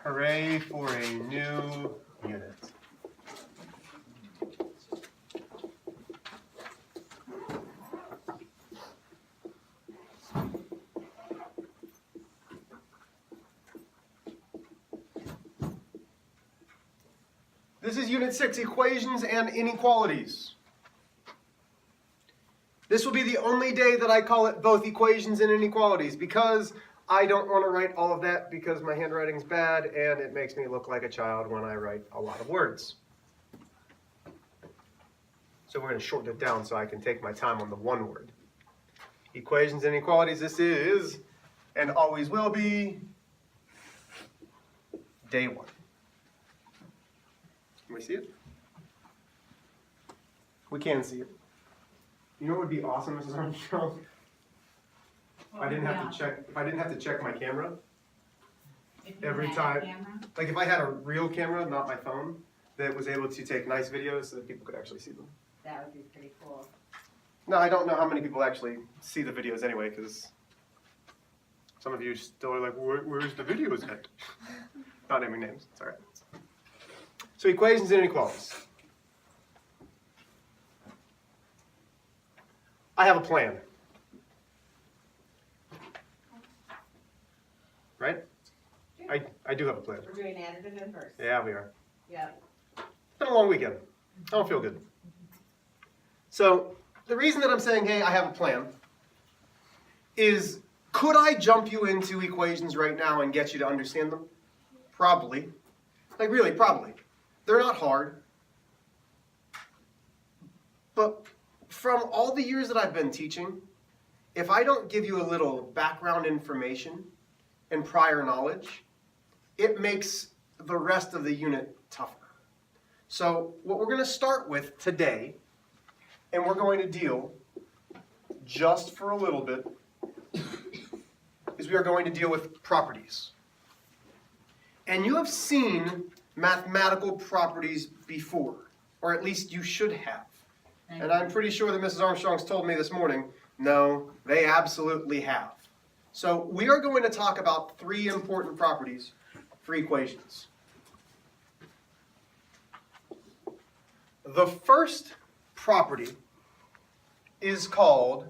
Hooray for a new unit. This is Unit 6, Equations and Inequalities. This will be the only day that I call it both equations and inequalities because I don't want to write all of that because my handwriting's bad and it makes me look like a child when I write a lot of words. So we're going to shorten it down so I can take my time on the one word. Equations and inequalities, this is and always will be day 1. Can we see it? We can see it. You know what would be awesome, Mrs. Armstrong? If I didn't have to check my camera every time. Like if I had a real camera, not my phone, that was able to take nice videos so that people could actually see them. That would be pretty cool. No, I don't know how many people actually see the videos anyway, because some of you still are like, where's the videos at? Not naming names, it's all right. So equations and inequalities. I have a plan. Right? I do have a plan. We're doing additive inverse. Yeah, we are. Yeah. It's been a long weekend. I don't feel good. So the reason that I'm saying, hey, I have a plan, is could I jump you into equations right now and get you to understand them? Probably. Like really, probably. They're not hard. But from all the years that I've been teaching, if I don't give you a little background information and prior knowledge, it makes the rest of the unit tougher. So what we're going to start with today, and we're going to deal just for a little bit, is we are going to deal with properties. And you have seen mathematical properties before, or at least you should have. And I'm pretty sure that Mrs. Armstrong's told me this morning, no, they absolutely have. So we are going to talk about 3 important properties for equations. The first property is called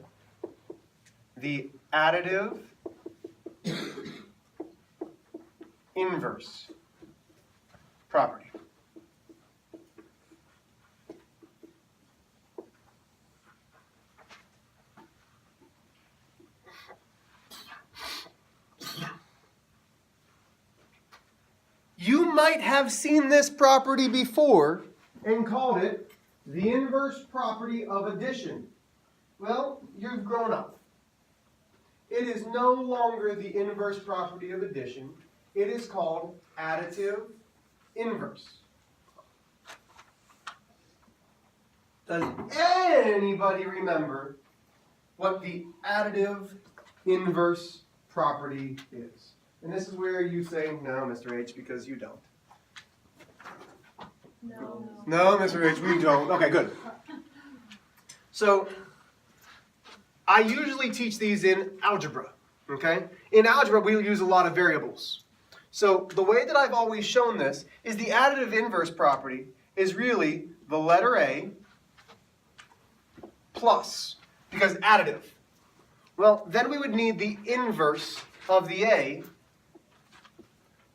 the additive inverse property. You might have seen this property before and called it the inverse property of addition. Well, you've grown up. It is no longer the inverse property of addition. It is called additive inverse. Does anybody remember what the additive inverse property is? And this is where you say, no, Mr. H, because you don't. No. No, Mr. H, we don't. Okay, good. So, I usually teach these in algebra, okay? In algebra, we use a lot of variables. So, the way that I've always shown this is the additive inverse property is really the letter A plus, because additive. Well, then we would need the inverse of the A,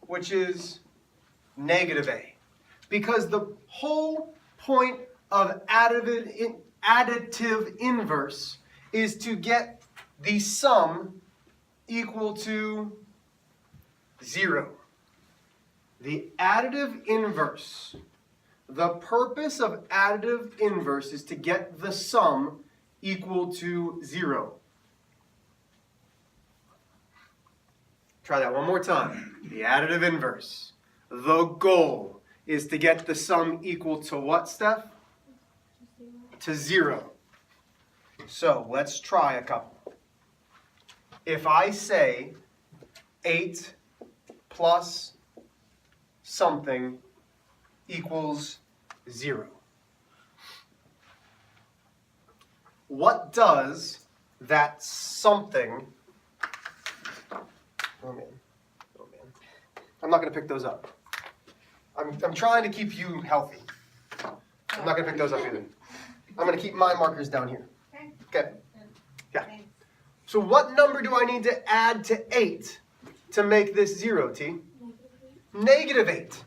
which is negative A. Because the whole point of additive inverse is to get the sum equal to 0. The additive inverse, the purpose of additive inverse is to get the sum equal to 0. Try that one more time. The additive inverse. The goal is to get the sum equal to what, Steph? To 0. So let's try a couple. If I say 8 plus something equals 0. What does that something... Oh man. I'm not going to pick those up. I'm trying to keep you healthy. I'm not going to pick those up either. I'm going to keep my markers down here. Okay. Yeah. So what number do I need to add to 8 to make this 0, T? Negative 8.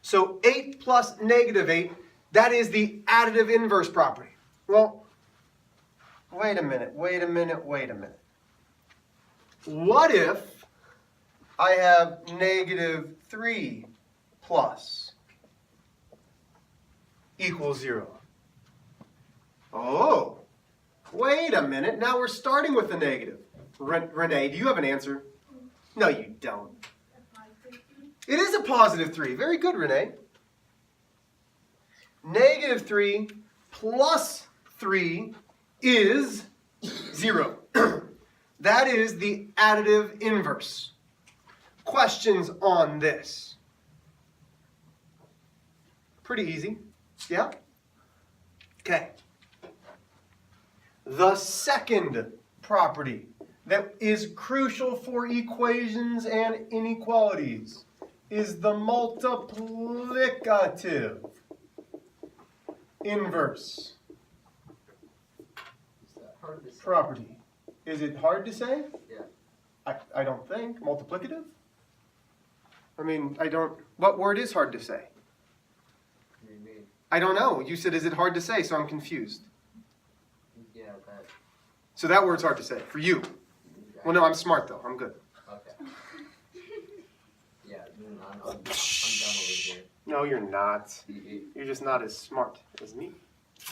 So 8 plus negative 8, that is the additive inverse property. Well, wait a minute. What if I have negative 3 plus equals 0? Oh, wait a minute. Now we're starting with the negative. Renee, do you have an answer? No, you don't. It is a positive 3. Very good, Renee. Negative 3 plus 3 is 0. That is the additive inverse. Questions on this? Pretty easy. Yeah? Okay. The second property that is crucial for equations and inequalities is the multiplicative inverse property. Is it hard to say? Yeah. I don't think. Multiplicative? I mean, I don't. What word is hard to say? What do you mean? I don't know. You said, is it hard to say? So I'm confused. Yeah, that. So that word's hard to say for you. Well, no, I'm smart though. I'm good. Okay. Yeah, I'm done over here. No, you're not. You- You're just not as smart as me.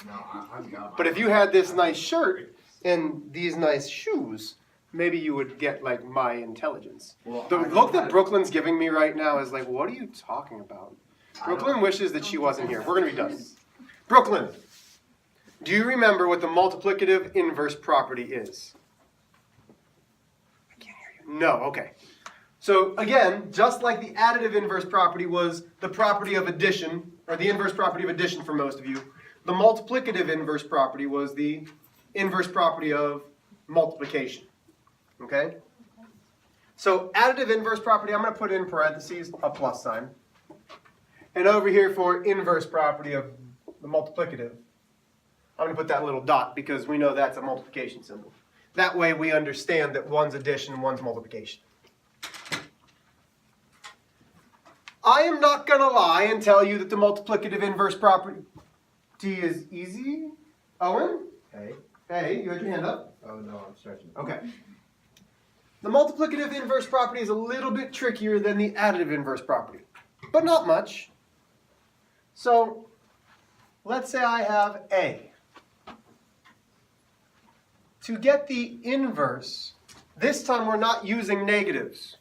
No, I'm done. But if you had this nice shirt and these nice shoes, maybe you would get like my intelligence. Well, The I look that don't Brooklyn's giving me right now is like, what are you talking about? I don't- Brooklyn wishes that she wasn't here. We're gonna be done. Brooklyn, do you remember what the multiplicative inverse property is? I can't hear you. No, okay. So again, just like the additive inverse property was the property of addition, or the inverse property of addition for most of you, the multiplicative inverse property was the inverse property of multiplication. Okay? So additive inverse property, I'm going to put in parentheses a plus sign. And over here for inverse property of the multiplicative, I'm going to put that little dot because we know that's a multiplication symbol. That way we understand that one's addition and one's multiplication. I am not going to lie and tell you that the multiplicative inverse property is easy. Owen? Hey. Hey, you had your hand up? Oh no, I'm stretching. Okay. The multiplicative inverse property is a little bit trickier than the additive inverse property, but not much. So let's say I have A. To get the inverse, this time we're not using negatives.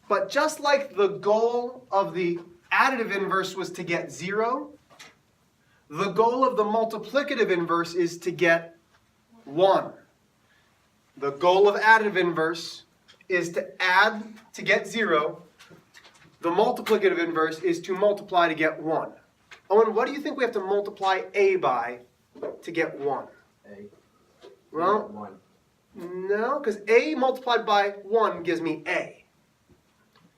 But just like the goal of the additive inverse was to get 0, the goal of the multiplicative inverse is to get 1. The goal of additive inverse is to add to get 0. The multiplicative inverse is to multiply to get 1. Owen, what do you think we have to multiply A by to get 1? A. Well, 1. no, because A multiplied by 1 gives me A.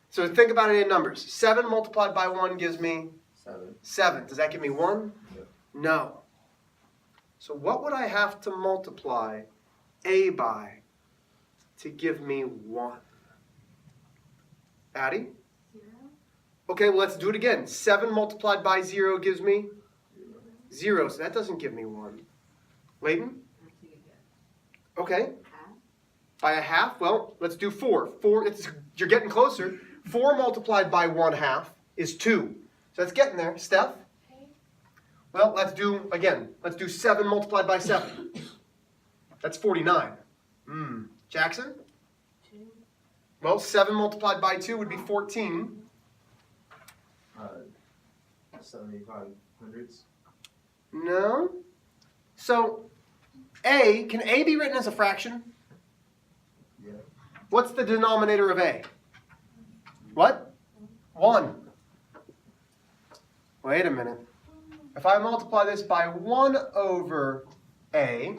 So think about it in numbers. 7 multiplied by 1 gives me 7. 7. Does that give me 1? Yep. No. So what would I have to multiply A by to give me 1? Addie? 0. Okay, well, let's do it again. 7 multiplied by 0 gives me 0. So that doesn't give me 1. Layton? Okay. By a half? Well, let's do 4. You're getting closer. 4 multiplied by 1/2 is 2. So that's getting there. Steph? Well, let's do 7 multiplied by 7. That's 49. Jackson? 2. Well, 7 multiplied by 2 would be 14. 75 hundredths. No. So, can A be written as a fraction? Yeah. What's the denominator of A? What? 1. Wait a minute. if I multiply this by 1 over a,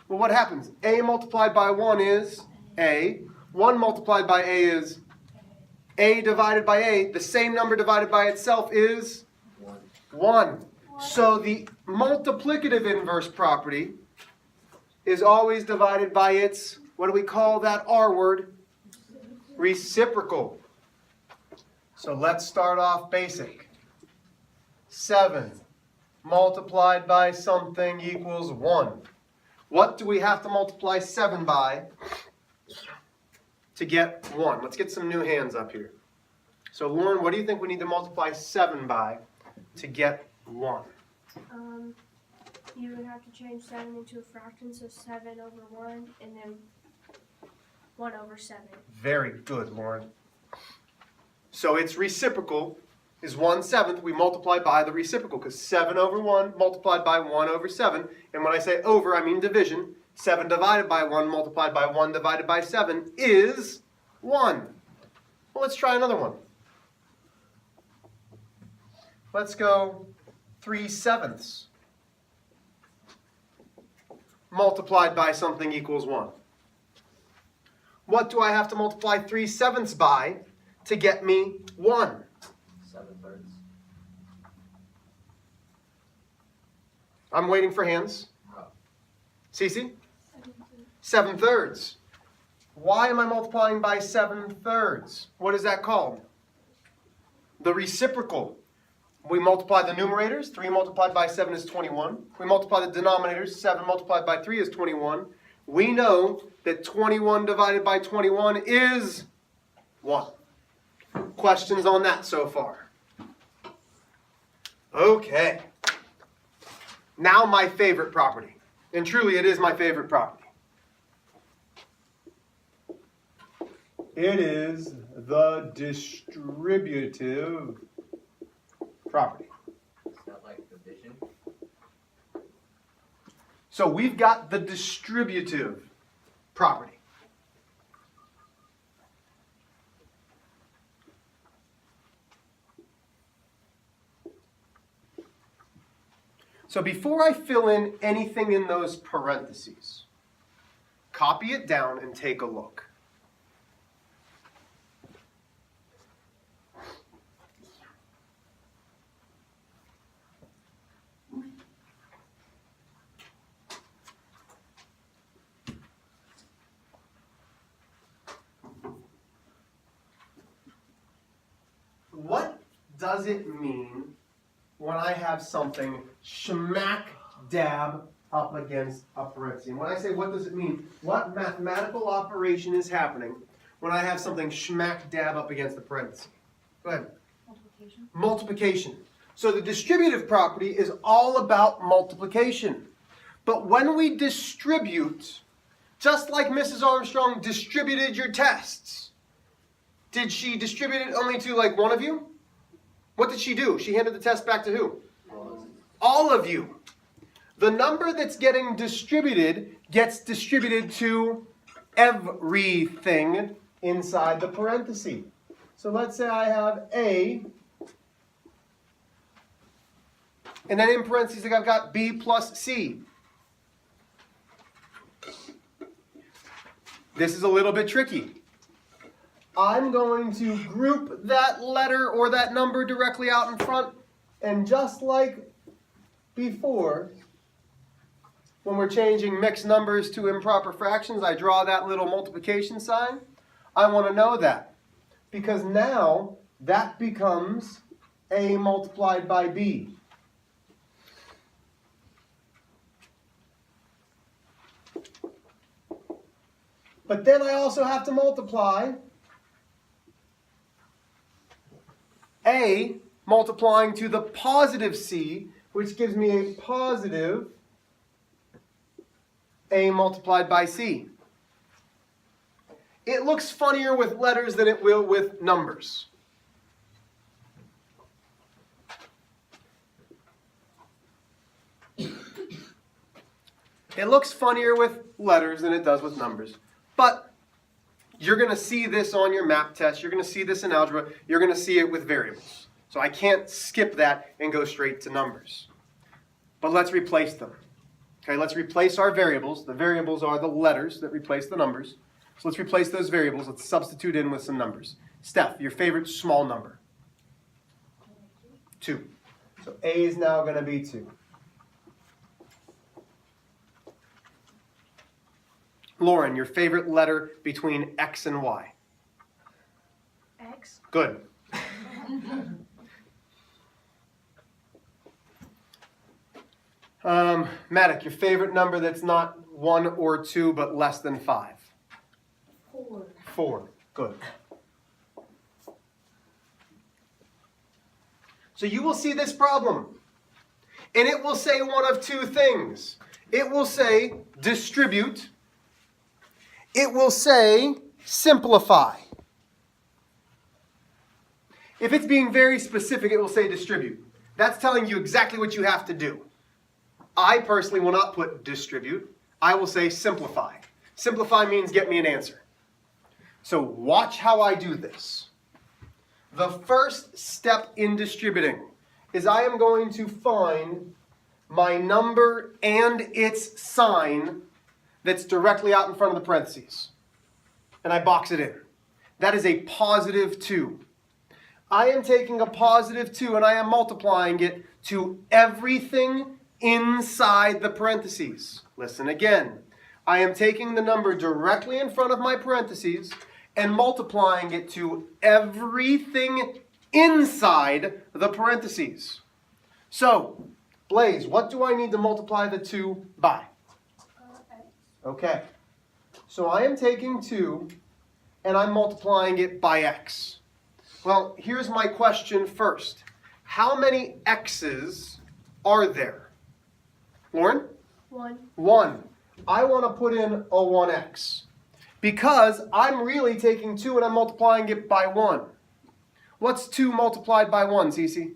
well, what happens? A multiplied by 1 is a. 1 multiplied by a is a divided by a. The same number divided by itself is 1. So the multiplicative inverse property is always divided by its, what do we call that R word? Reciprocal. So let's start off basic. 7 multiplied by something equals 1. What do we have to multiply 7 by to get 1? Let's get some new hands up here. So Lauren, what do you think we need to multiply 7 by to get 1? You would have to change 7 into a fraction, so 7 over 1, and then 1 over 7. Very good, Lauren. So its reciprocal is 1/7. We multiply by the reciprocal, because 7 over 1 multiplied by 1 over 7. And when I say over, I mean division. 7 divided by 1 multiplied by 1 divided by 7 is 1. Well, let's try another one. Let's go 3/7 multiplied by something equals 1. What do I have to multiply 3/7 by to get me 1? 7/3. I'm waiting for hands. Oh. Cece? 7/3. Why am I multiplying by 7/3? What is that called? The reciprocal. We multiply the numerators. 3 multiplied by 7 is 21. We multiply the denominators. 7 multiplied by 3 is 21. We know that 21 divided by 21 is 1. Questions on that so far? Okay. Now my favorite property. And truly it is my favorite property. It is the distributive property. Is that like division? So we've got the distributive property. So before I fill in anything in those parentheses, copy it down and take a look. What does it mean when I have something smack dab up against a parenthesis? And when I say what does it mean, what mathematical operation is happening when I have something smack dab up against the parenthesis? Go ahead. Multiplication. Multiplication. So the distributive property is all about multiplication. But when we distribute, just like Mrs. Armstrong distributed your tests, did she distribute it only to like one of you? What did she do? She handed the test back to who? All of you. The number that's getting distributed gets distributed to everything inside the parenthesis. So let's say I have A, and then in parentheses I've got B plus C. This is a little bit tricky. I'm going to group that letter or that number directly out in front, and just like before, when we're changing mixed numbers to improper fractions, I draw that little multiplication sign. I want to know that, because now that becomes A multiplied by B. But then I also have to multiply A multiplying to the positive C, which gives me a positive A multiplied by C. It looks funnier with letters than it will with numbers. It looks funnier with letters than it does with numbers. But you're going to see this on your map test. You're going to see this in algebra. You're going to see it with variables. So I can't skip that and go straight to numbers. But let's replace them. Okay, let's replace our variables. The variables are the letters that replace the numbers. So let's replace those variables. Let's substitute in with some numbers. Steph, your favorite small number? 2. So A is now going to be 2. Lauren, your favorite letter between X and Y? X. Good. Maddox, your favorite number that's not 1 or 2 but less than 5? 4. 4. Good. So you will see this problem. And it will say one of two things. It will say distribute. It will say simplify. If it's being very specific, it will say distribute. That's telling you exactly what you have to do. I personally will not put distribute. I will say simplify. Simplify means get me an answer. So watch how I do this. The first step in distributing is I am going to find my number and its sign that's directly out in front of the parentheses. And I box it in. That is a positive 2. I am taking a positive 2 and I am multiplying it to everything inside the parentheses. Listen again. I am taking the number directly in front of my parentheses and multiplying it to everything inside the parentheses. So, Blaze, what do I need to multiply the 2 by? X. Okay. So I am taking 2 and I'm multiplying it by x. Well, here's my question first. How many x's are there? Lauren? 1. 1. I want to put in a 1x because I'm really taking 2 and I'm multiplying it by 1. What's 2 multiplied by 1, Cece?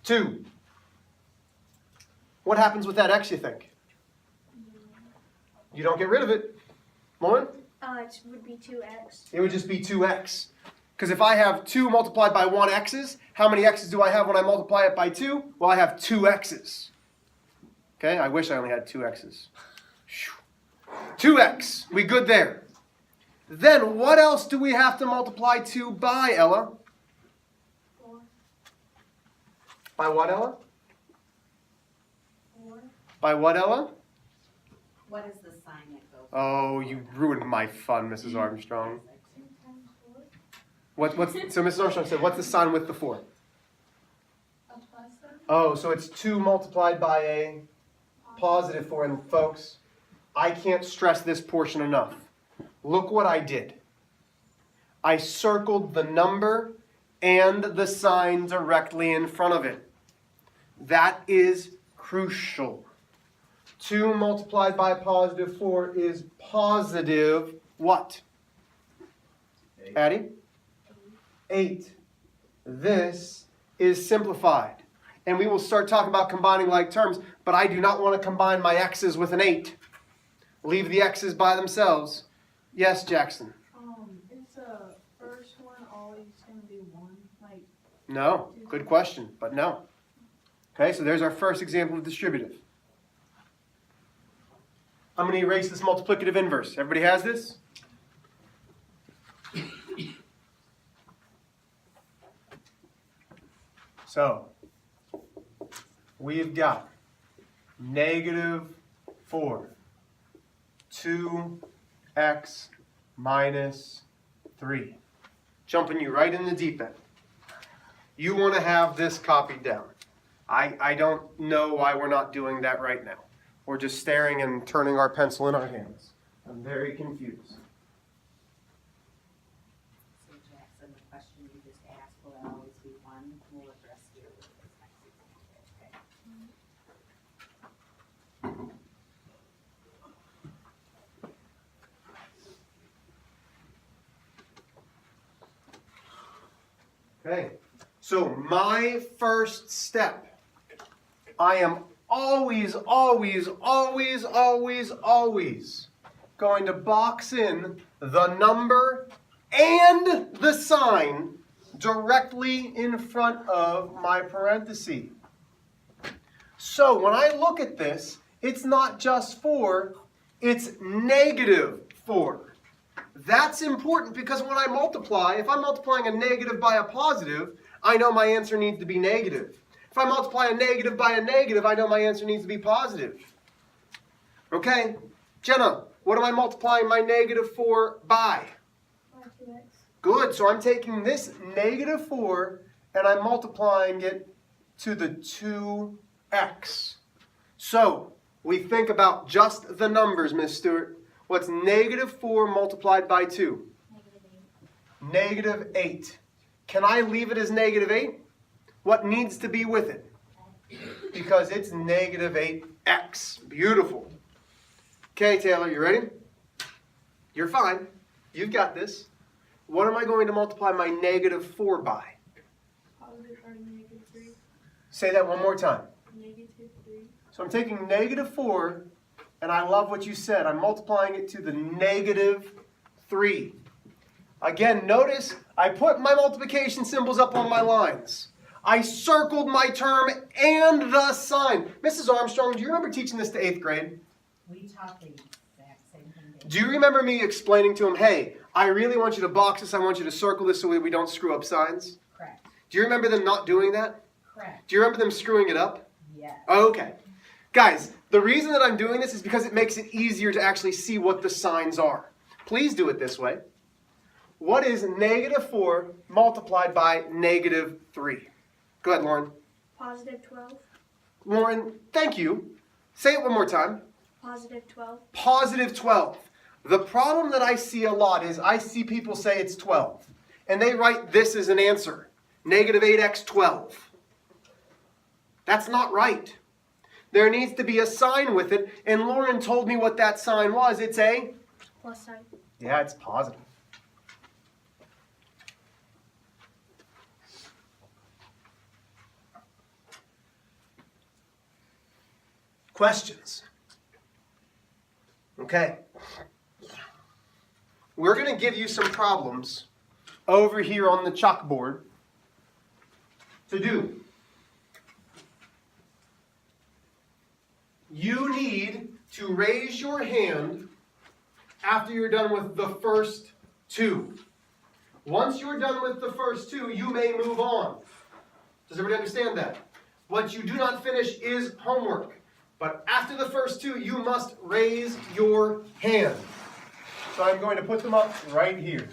2. What happens with that x, you think? You don't get rid of it. Lauren? It would be 2x. It would just be 2x. Because if I have 2 multiplied by 1 x's, how many x's do I have when I multiply it by 2? Well, I have 2 x's. Okay, I wish I only had 2 x's. 2x, we good there. Then what else do we have to multiply 2 by, Ella? 4. By what, Ella? 4. By what, Ella? What is the sign that goes? Oh, you ruined my fun, Mrs. Armstrong. 2 times 4. So Mrs. Armstrong said, what's the sign with the 4? A plus sign. Oh, so it's 2 multiplied by a positive 4. And folks, I can't stress this portion enough. Look what I did. I circled the number and the sign directly in front of it. That is crucial. 2 multiplied by positive 4 is positive what? 8. Addie? 8. This is simplified. And we will start talking about combining like terms, but I do not want to combine my x's with an 8. Leave the x's by themselves. Yes, Jackson? Is the first one always going to be 1? Like, No. Good question, but no. Okay, so there's our first example of distributive. I'm going to erase this multiplicative inverse. Everybody has this? So, we've got negative 4, 2x minus 3. Jumping you right in the deep end. You want to have this copied down. I don't know why we're not doing that right now. We're just staring and turning our pencil in our hands. I'm very confused. So Jackson, the question you just asked, will it always be 1? We'll address here with this next example, okay? Okay, so my first step, I am always going to box in the number and the sign directly in front of my parenthesis. So when I look at this, it's not just 4, it's negative 4. That's important because when I multiply, if I'm multiplying a negative by a positive, I know my answer needs to be negative. If I multiply a negative by a negative, I know my answer needs to be positive. Okay, Jenna, what am I multiplying my negative 4 by? 2x. Good, so I'm taking this negative 4 and I'm multiplying it to the 2x. So, we think about just the numbers, Miss Stewart. What's negative 4 multiplied by 2? Negative 8. Can I leave it as negative 8? What needs to be with it? Because it's negative 8x. Beautiful. Okay, Taylor, you ready? You're fine. You've got this. What am I going to multiply my negative 4 by? Positive or negative 3. Say that one more time. Negative 3. So I'm taking negative 4, and I love what you said. I'm multiplying it to the negative 3. Again, notice I put my multiplication symbols up on my lines. I circled my term and the sign. Mrs. Armstrong, do you remember teaching this to 8th grade? We taught the exact same thing. Do you remember me explaining to him, hey, I really want you to box this, I want you to circle this so we don't screw up signs? Correct. Do you remember them not doing that? Correct. Do you remember them screwing it up? Yes. Okay. Guys, the reason that I'm doing this is because it makes it easier to actually see what the signs are. Please do it this way. What is negative 4 multiplied by negative 3? Go ahead, Lauren. Positive 12. Lauren, thank you. Say it one more time. Positive 12. Positive 12. The problem that I see a lot is I see people say it's 12. And they write this as an answer. Negative 8x 12. That's not right. There needs to be a sign with it. And Lauren told me what that sign was. It's a? Plus sign. Yeah, it's positive. Questions? Okay. We're going to give you some problems over here on the chalkboard to do. You need to raise your hand after you're done with the first 2. Once you're done with the first 2, you may move on. Does everybody understand that? What you do not finish is homework. But after the first 2, you must raise your hand. So I'm going to put them up right here.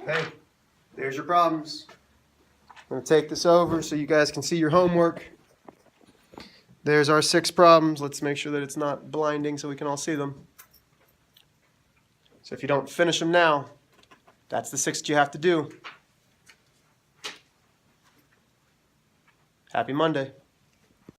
Okay, there's your problems. I'm going to take this over so you guys can see your homework. There's our 6 problems. Let's make sure that it's not blinding so we can all see them. So if you don't finish them now, that's the 6 you have to do. Happy Monday.